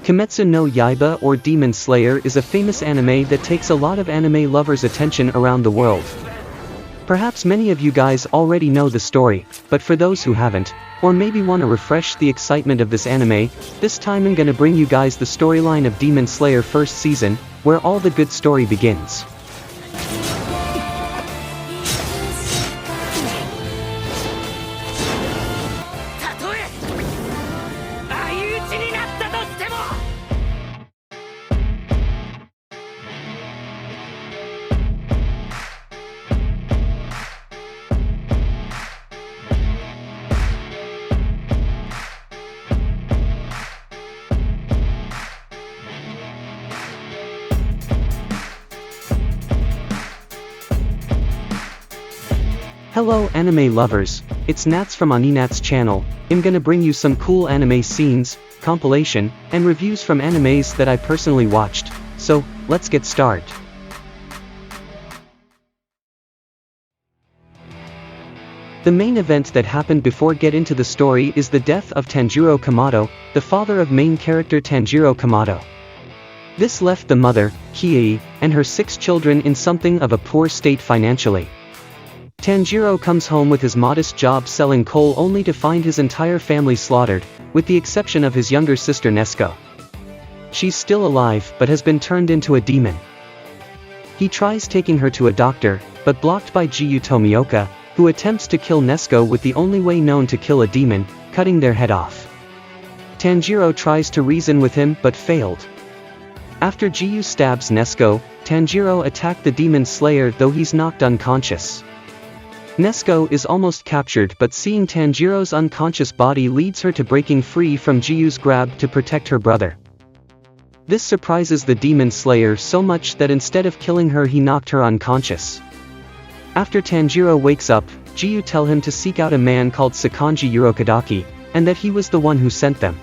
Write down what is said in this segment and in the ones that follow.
Kimetsu no Yaiba or Demon Slayer is a famous anime that takes a lot of anime lovers' attention around the world. Perhaps many of you guys already know the story, but for those who haven't, or maybe want to refresh the excitement of this anime, this time I'm gonna bring you guys the storyline of Demon Slayer first season, where all the good story begins. Hello anime lovers, it's Nats from Aninats channel. I'm gonna bring you some cool anime scenes, compilation, and reviews from animes that I personally watched, so, let's get started. The main event that happened before get into the story is the death of Tanjiro Kamado, the father of main character Tanjiro Kamado. This left the mother, Kiei, and her 6 children in something of a poor state financially. Tanjiro comes home with his modest job selling coal only to find his entire family slaughtered, with the exception of his younger sister Nezuko. She's still alive but has been turned into a demon. He tries taking her to a doctor, but blocked by Giyū Tomioka, who attempts to kill Nezuko with the only way known to kill a demon, cutting their head off. Tanjiro tries to reason with him but failed. After Giyū stabs Nezuko, Tanjiro attacked the demon slayer though he's knocked unconscious. Nezuko is almost captured but seeing Tanjiro's unconscious body leads her to breaking free from Giyū's grab to protect her brother. This surprises the demon slayer so much that instead of killing her he knocked her unconscious. After Tanjiro wakes up, Giyū tells him to seek out a man called Sakonji Urokodaki, and that he was the one who sent them.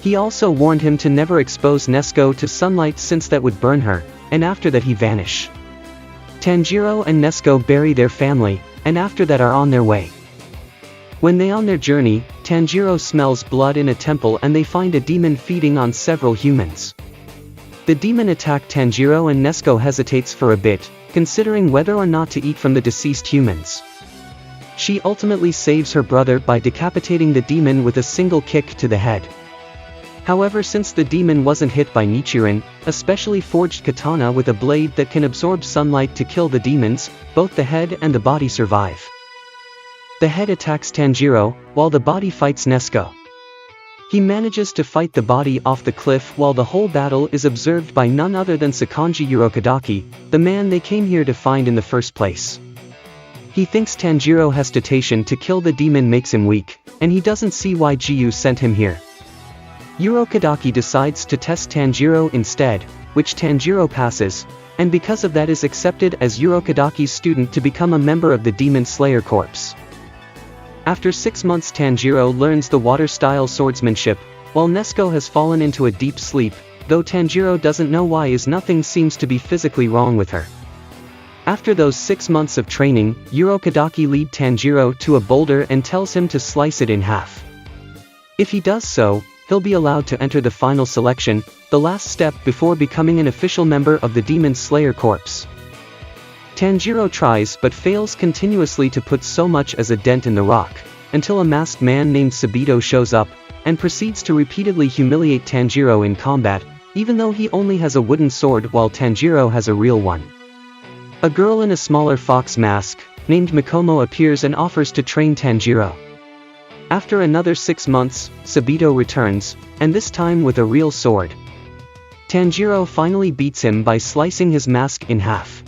He also warned him to never expose Nezuko to sunlight since that would burn her, and after that he vanish. Tanjiro and Nezuko bury their family, and after that are on their way. When they on their journey, Tanjiro smells blood in a temple and they find a demon feeding on several humans. The demon attack Tanjiro and Nezuko hesitates for a bit, considering whether or not to eat from the deceased humans. She ultimately saves her brother by decapitating the demon with a single kick to the head. However, since the demon wasn't hit by Nichiren, a specially forged katana with a blade that can absorb sunlight to kill the demons, both the head and the body survive. The head attacks Tanjiro, while the body fights Nezuko. He manages to fight the body off the cliff while the whole battle is observed by none other than Sakonji Urokodaki, the man they came here to find in the first place. He thinks Tanjiro's hesitation to kill the demon makes him weak, and he doesn't see why Giyū sent him here. Urokodaki decides to test Tanjiro instead, which Tanjiro passes, and because of that is accepted as Urokodaki's student to become a member of the Demon Slayer Corps. After 6 months Tanjiro learns the water-style swordsmanship, while Nezuko has fallen into a deep sleep, though Tanjiro doesn't know why as nothing seems to be physically wrong with her. After those 6 months of training, Urokodaki leads Tanjiro to a boulder and tells him to slice it in half. If he does so, he'll be allowed to enter the final selection, the last step before becoming an official member of the Demon Slayer Corps. Tanjiro tries but fails continuously to put so much as a dent in the rock, until a masked man named Sabito shows up, and proceeds to repeatedly humiliate Tanjiro in combat, even though he only has a wooden sword while Tanjiro has a real one. A girl in a smaller fox mask, named Mikomo appears and offers to train Tanjiro. After another 6 months, Sabito returns, and this time with a real sword. Tanjiro finally beats him by slicing his mask in half.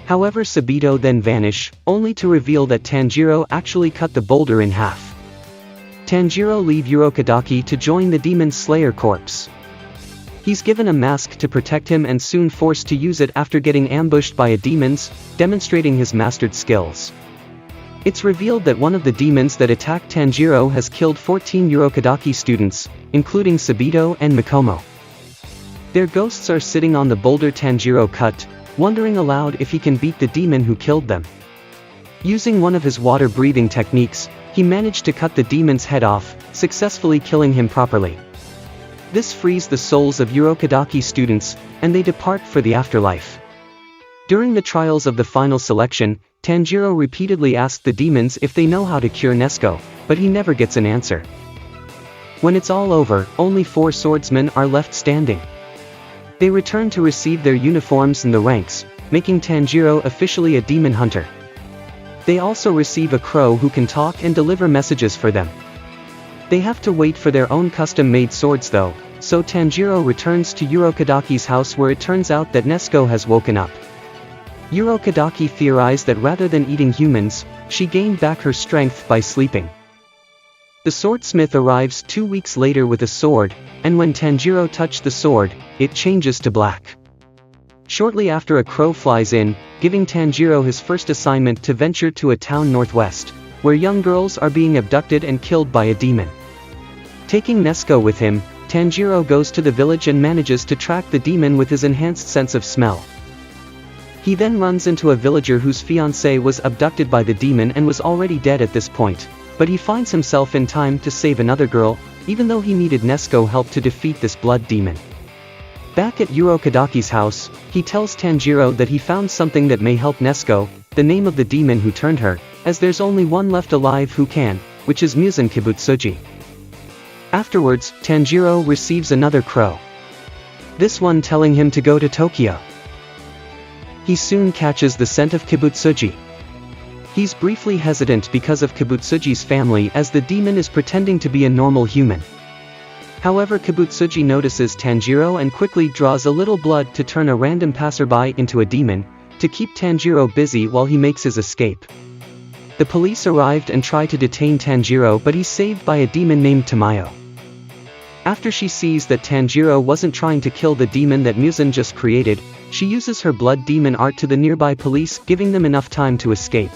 However, Sabito then vanishes, only to reveal that Tanjiro actually cut the boulder in half. Tanjiro leaves Urokodaki to join the Demon Slayer Corps. He's given a mask to protect him and soon forced to use it after getting ambushed by a demons, demonstrating his mastered skills. It's revealed that one of the demons that attacked Tanjiro has killed 14 Urokodaki students, including Sabito and Mikomo. Their ghosts are sitting on the boulder Tanjiro cut, wondering aloud if he can beat the demon who killed them. Using one of his water-breathing techniques, he managed to cut the demon's head off, successfully killing him properly. This frees the souls of Urokodaki students, and they depart for the afterlife. During the trials of the final selection, Tanjiro repeatedly asked the demons if they know how to cure Nezuko, but he never gets an answer. When it's all over, only 4 swordsmen are left standing. They return to receive their uniforms in the ranks, making Tanjiro officially a demon hunter. They also receive a crow who can talk and deliver messages for them. They have to wait for their own custom-made swords though, so Tanjiro returns to Urokodaki's house where it turns out that Nezuko has woken up. Urokodaki theorized that rather than eating humans, she gained back her strength by sleeping. The swordsmith arrives 2 weeks later with a sword, and when Tanjiro touched the sword, it changes to black. Shortly after, a crow flies in, giving Tanjiro his first assignment to venture to a town northwest, where young girls are being abducted and killed by a demon. Taking Nezuko with him, Tanjiro goes to the village and manages to track the demon with his enhanced sense of smell. He then runs into a villager whose fiancée was abducted by the demon and was already dead at this point, but he finds himself in time to save another girl, even though he needed Nezuko help to defeat this blood demon. Back at Urokodaki's house, he tells Tanjiro that he found something that may help Nezuko, the name of the demon who turned her, as there's only one left alive who can, which is Muzan Kibutsuji. Afterwards, Tanjiro receives another crow. This one telling him to go to Tokyo. He soon catches the scent of Kibutsuji. He's briefly hesitant because of Kibutsuji's family as the demon is pretending to be a normal human. However, Kibutsuji notices Tanjiro and quickly draws a little blood to turn a random passerby into a demon, to keep Tanjiro busy while he makes his escape. The police arrived and try to detain Tanjiro, but he's saved by a demon named Tamayo. After she sees that Tanjiro wasn't trying to kill the demon that Muzan just created, she uses her blood demon art to the nearby police, giving them enough time to escape.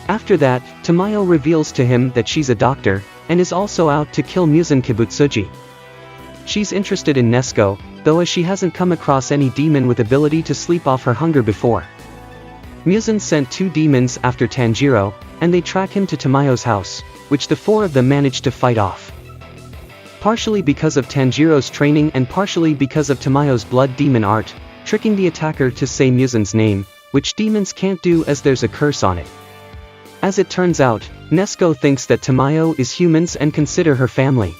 After that, Tamayo reveals to him that she's a doctor, and is also out to kill Muzan Kibutsuji. She's interested in Nezuko, though, as she hasn't come across any demon with ability to sleep off her hunger before. Muzan sent 2 demons after Tanjiro, and they track him to Tamayo's house, which the 4 of them manage to fight off. Partially because of Tanjiro's training and partially because of Tamayo's blood demon art, tricking the attacker to say Muzan's name, which demons can't do as there's a curse on it. As it turns out, Nezuko thinks that Tamayo is humans and consider her family.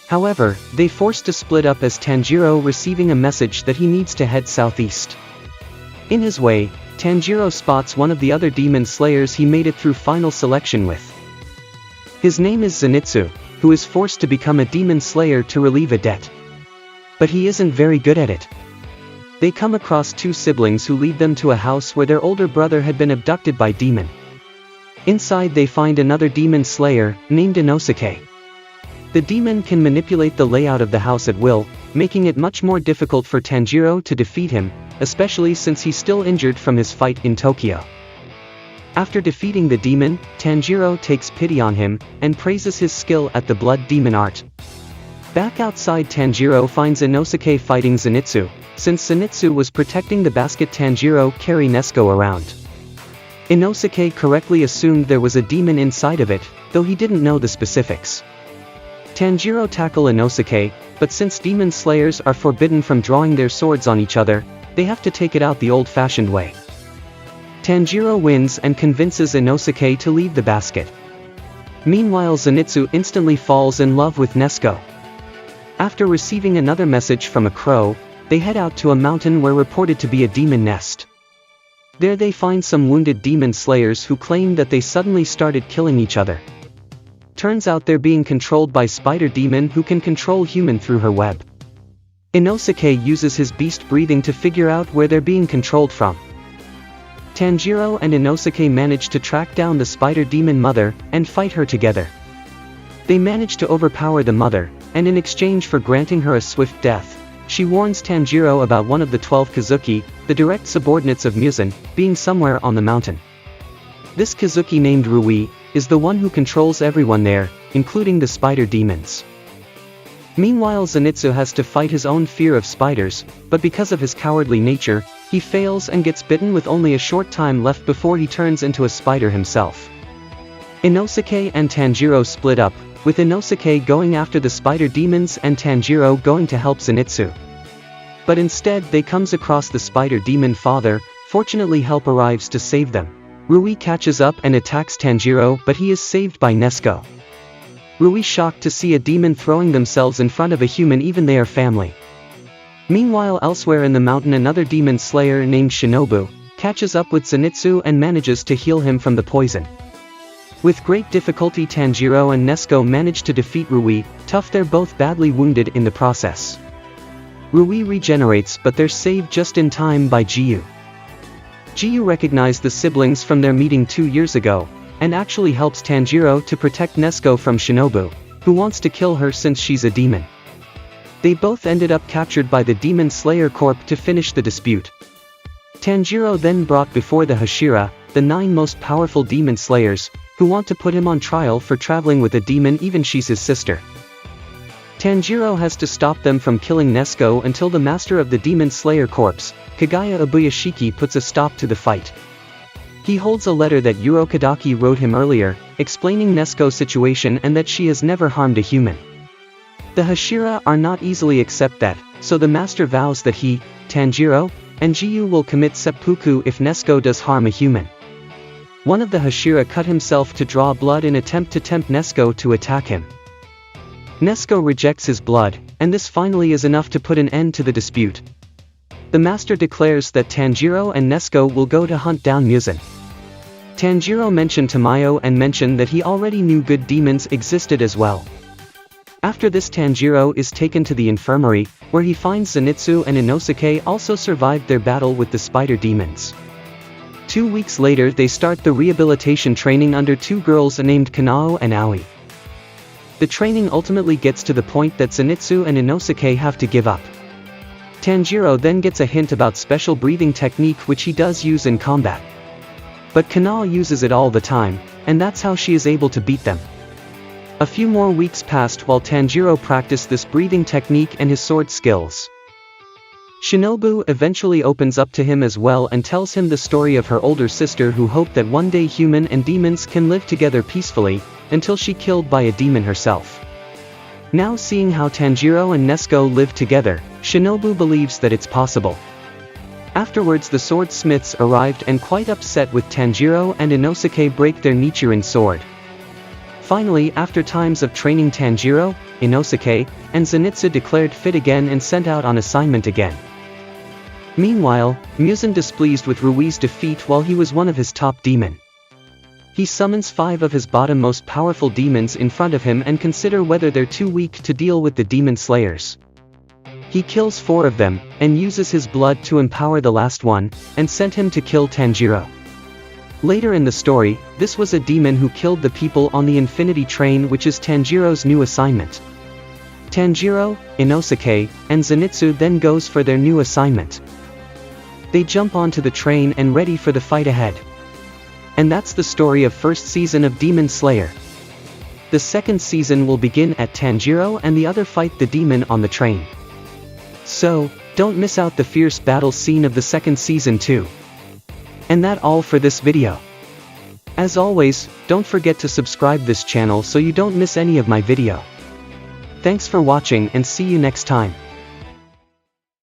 However, they forced to split up as Tanjiro receiving a message that he needs to head southeast. In his way, Tanjiro spots one of the other demon slayers he made it through final selection with. His name is Zenitsu, who is forced to become a demon slayer to relieve a debt. But he isn't very good at it. They come across 2 siblings who lead them to a house where their older brother had been abducted by demon. Inside they find another demon slayer, named Inosuke. The demon can manipulate the layout of the house at will, making it much more difficult for Tanjiro to defeat him, especially since he's still injured from his fight in Tokyo. After defeating the demon, Tanjiro takes pity on him, and praises his skill at the blood demon art. Back outside, Tanjiro finds Inosuke fighting Zenitsu, since Zenitsu was protecting the basket Tanjiro carried Nezuko around. Inosuke correctly assumed there was a demon inside of it, though he didn't know the specifics. Tanjiro tackle Inosuke, but since demon slayers are forbidden from drawing their swords on each other, they have to take it out the old-fashioned way. Tanjiro wins and convinces Inosuke to leave the basket. Meanwhile, Zenitsu instantly falls in love with Nezuko. After receiving another message from a crow, they head out to a mountain where reported to be a demon nest. There they find some wounded demon slayers who claim that they suddenly started killing each other. Turns out they're being controlled by Spider Demon, who can control human through her web. Inosuke uses his beast breathing to figure out where they're being controlled from. Tanjiro and Inosuke manage to track down the Spider Demon mother, and fight her together. They manage to overpower the mother, and in exchange for granting her a swift death, she warns Tanjiro about one of the 12 Kazuki, the direct subordinates of Muzan, being somewhere on the mountain. This Kazuki named Rui, is the one who controls everyone there, including the spider demons. Meanwhile, Zenitsu has to fight his own fear of spiders, but because of his cowardly nature, He fails and gets bitten with only a short time left before he turns into a spider himself. Inosuke and Tanjiro split up, with Inosuke going after the spider demons and Tanjiro going to help Zenitsu. But instead they comes across the spider demon father. Fortunately help arrives to save them. Rui catches up and attacks Tanjiro, but he is saved by Nezuko. Rui shocked to see a demon throwing themselves in front of a human even they are family. Meanwhile elsewhere in the mountain another demon slayer named Shinobu catches up with Zenitsu and manages to heal him from the poison. With great difficulty Tanjiro and Nezuko manage to defeat Rui, tough they're both badly wounded in the process. Rui regenerates but they're saved just in time by Giyū. Giyū recognized the siblings from their meeting 2 years ago, and actually helps Tanjiro to protect Nezuko from Shinobu, who wants to kill her since she's a demon. They both ended up captured by the Demon Slayer Corp to finish the dispute. Tanjiro then brought before the Hashira, the 9 most powerful demon slayers, who want to put him on trial for traveling with a demon even she's his sister. Tanjiro has to stop them from killing Nezuko until the master of the Demon Slayer Corps, Kagaya Ubuyashiki puts a stop to the fight. He holds a letter that Urokodaki wrote him earlier, explaining Nezuko's situation and that she has never harmed a human. The Hashira are not easily accept that, so the master vows that he, Tanjiro, and Giyū will commit seppuku if Nezuko does harm a human. One of the Hashira cut himself to draw blood in attempt to tempt Nezuko to attack him. Nezuko rejects his blood, and this finally is enough to put an end to the dispute. The master declares that Tanjiro and Nezuko will go to hunt down Muzan. Tanjiro mentioned Tamayo and mentioned that he already knew good demons existed as well. After this Tanjiro is taken to the infirmary, where he finds Zenitsu and Inosuke also survived their battle with the spider demons. 2 weeks later they start the rehabilitation training under 2 girls named Kanao and Aoi. The training ultimately gets to the point that Zenitsu and Inosuke have to give up. Tanjiro then gets a hint about special breathing technique which he does use in combat. But Kanao uses it all the time, and that's how she is able to beat them. A few more weeks passed while Tanjiro practiced this breathing technique and his sword skills. Shinobu eventually opens up to him as well and tells him the story of her older sister who hoped that one day human and demons can live together peacefully, until she killed by a demon herself. Now seeing how Tanjiro and Nezuko live together, Shinobu believes that it's possible. Afterwards the swordsmiths arrived and quite upset with Tanjiro and Inosuke break their Nichiren sword. Finally after times of training Tanjiro, Inosuke, and Zenitsu declared fit again and sent out on assignment again. Meanwhile, Muzan displeased with Rui's defeat while he was one of his top demon. He summons 5 of his bottom most powerful demons in front of him and consider whether they're too weak to deal with the demon slayers. He kills 4 of them, and uses his blood to empower the last one, and sent him to kill Tanjiro. Later in the story, this was a demon who killed the people on the Infinity Train, which is Tanjiro's new assignment. Tanjiro, Inosuke, and Zenitsu then goes for their new assignment. They jump onto the train and ready for the fight ahead. And that's the story of first season of Demon Slayer. The second season will begin at Tanjiro and the other fight the demon on the train. So, don't miss out the fierce battle scene of the second season too. And that all for this video. As always, don't forget to subscribe this channel so you don't miss any of my video. Thanks for watching and see you next time.